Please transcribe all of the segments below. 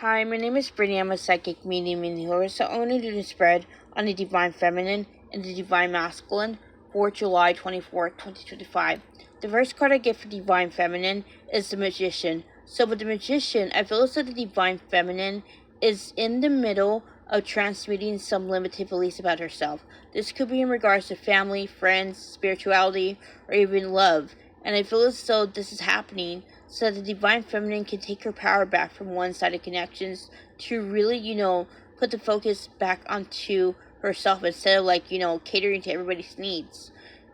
Hi, my name is Brittany. I'm a psychic medium and healer, so I'm going to do the spread on the Divine Feminine and the Divine Masculine for July 24th, 2025. The first card I get for Divine Feminine is the Magician. So with the Magician, I feel as though the Divine Feminine is in the middle of transmuting some limited beliefs about herself. This could be in regards to family, friends, spirituality, or even love. And I feel as though this is happening so that the Divine Feminine can take her power back from one-sided connections to really, put the focus back onto herself instead of catering to everybody's needs.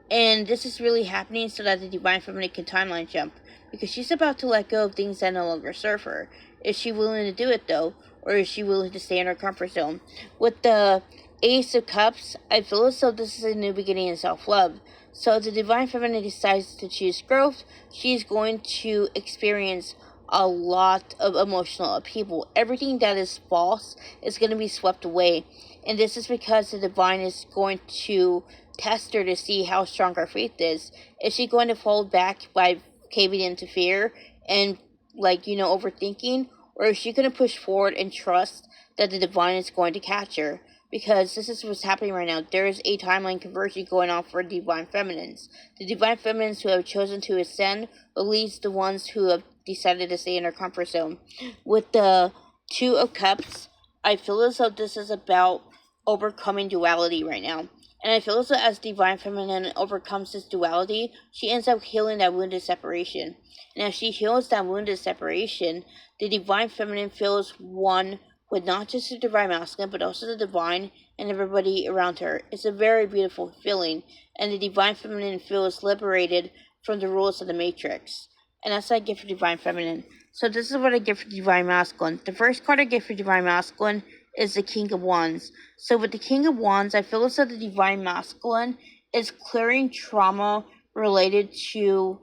And this is really happening so that the Divine Feminine can timeline jump, because she's about to let go of things that no longer serve her. Is she willing to do it though, or is she willing to stay in her comfort zone? With the Ace of Cups, I feel as though this is a new beginning in self-love. So if the Divine Feminine decides to choose growth, she's going to experience a lot of emotional upheaval. Everything that is false is going to be swept away. And this is because the Divine is going to test her to see how strong her faith is. Is she going to fold back by caving into fear and overthinking? Or is she going to push forward and trust that the Divine is going to catch her? Because this is what's happening right now. There is a timeline conversion going on for Divine Feminines. The Divine Feminines who have chosen to ascend will lead the ones who have decided to stay in their comfort zone. With the Two of Cups, I feel as though this is about overcoming duality right now. And I feel as though as Divine Feminine overcomes this duality, she ends up healing that wounded separation. And as she heals that wounded separation, the Divine Feminine feels one with not just the Divine Masculine, but also the Divine and everybody around her. It's a very beautiful feeling, and the Divine Feminine feels liberated from the rules of the Matrix. And that's what I get for Divine Feminine. So this is what I get for Divine Masculine. The first card I get for Divine Masculine is the King of Wands. So with the King of Wands, I feel as though the Divine Masculine is clearing trauma related to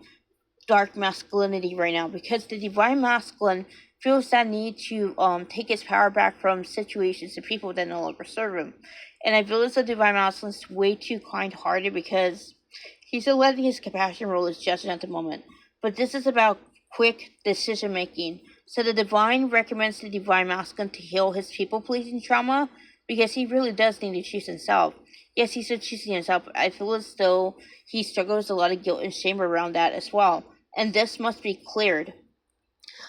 dark masculinity right now, because the Divine Masculine feels that need to take his power back from situations and people that no longer serve him. And I feel as though Divine Masculine is way too kind-hearted because he's letting his compassion rule his judgment at the moment. But this is about quick decision-making. So the Divine recommends the Divine Masculine to heal his people-pleasing trauma, because he really does need to choose himself. Yes, he's still choosing himself, but I feel as though he struggles a lot of guilt and shame around that as well. And this must be cleared.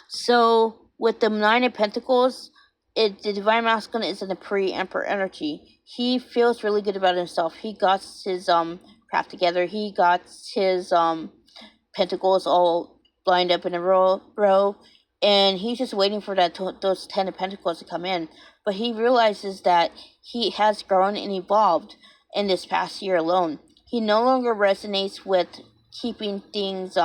So with the Nine of Pentacles, the Divine Masculine is in the pre-Emperor energy. He feels really good about himself. He got his craft together. He got his pentacles all lined up in a row, and he's just waiting for those 10 of Pentacles to come in. But he realizes that he has grown and evolved in this past year alone. He no longer resonates with keeping things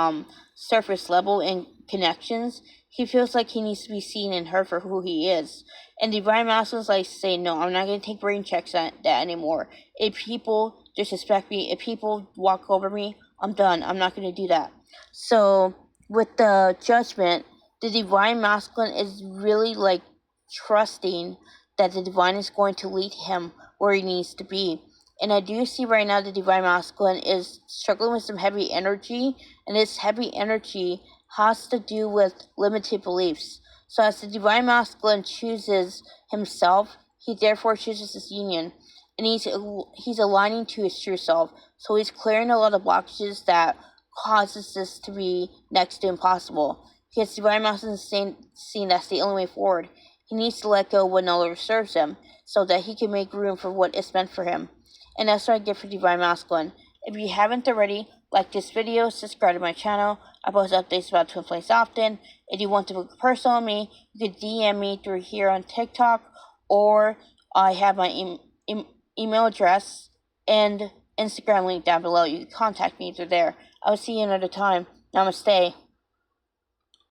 surface level in connections. He feels like he needs to be seen and heard for who he is. And Divine Masculine is like saying, no, I'm not going to take brain checks on that anymore. If people disrespect me, if people walk over me, I'm done. I'm not going to do that. So with the Judgment, the Divine Masculine is really trusting that the Divine is going to lead him where he needs to be. And I do see right now the Divine Masculine is struggling with some heavy energy, and this heavy energy has to do with limited beliefs. So as the Divine Masculine chooses himself, he therefore chooses this union, and he's aligning to his true self. So he's clearing a lot of blockages that causes this to be next to impossible. Because Divine Masculine is seeing that's the only way forward. He needs to let go of what no longer serves him, so that he can make room for what is meant for him. And that's what I get for Divine Masculine. If you haven't already, like this video, subscribe to my channel. I post updates about twin flames often. If you want to book personal on me, you can DM me through here on TikTok, or I have my email address and Instagram link down below. You can contact me through there. I will see you another time. Namaste.